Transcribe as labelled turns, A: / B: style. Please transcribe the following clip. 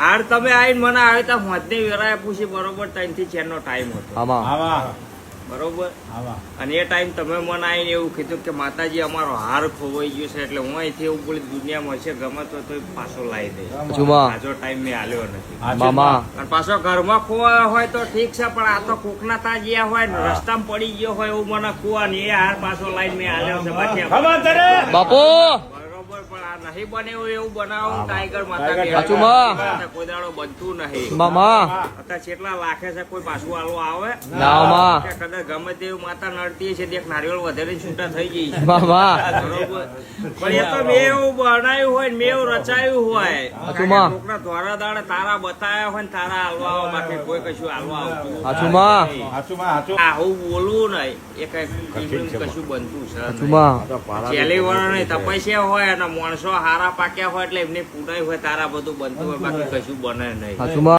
A: હાર તમે આવીને મને આવે તો હોદની વેરાએ પૂછી બરોબર 3 થી 4 નો ટાઈમ હતો બરોબર. અને એ ટાઈમ તમે મને આવીને એવું કીધું કે માતાજી અમારો હાર ખોવાઈ ગયો છે એટલે હું અહીંથી એવું બોલી દુનિયામાં છે ગમે તો પાછો લાવી દઈશ. પાછો ટાઈમ મેં આલ્યો નથી અને પાછો ઘરમાં ખોવાયો હોય તો ઠીક છે પણ આ તો કોકના તાજિયા હોય ને રસ્તામાં પડી ગયો હોય એવું મને ખોવા ને એ હાર પાછો લાવીને મેં આલ્યો છે બાકી
B: બાપુ
A: બરોબર. પણ આ નહીં બને એવું બનાવું ટાઈગર માતા કોઈ દાડો બનતું નહીં અત્યારે કેટલા લાખે છે કોઈ પાછું આલો આવે કે કદાચ ગમે તેવું માતા નડતી છે એક નારિયેળ વધારે છૂટા થઈ જઈ છે બરોબર. પણ એ તો મેં એવું બનાવ્યું હોય ને મેં એવું રચાયું હોય કોકના દ્વારા દાડે તારા બતાવ્યા હોય ને તારા હાલવા આવે બાકી કોઈ કશું હાલવા આવતું આવું બોલવું નહીં એ કઈ કશું બનતું છે છેલ્લી વર્ષ તપસ્યા હોય અને માણસો હારા પાક્યા હોય એટલે એમની પૂરાઈ હોય તારા બધું બનતું હોય બાકી કશું બને નહીં.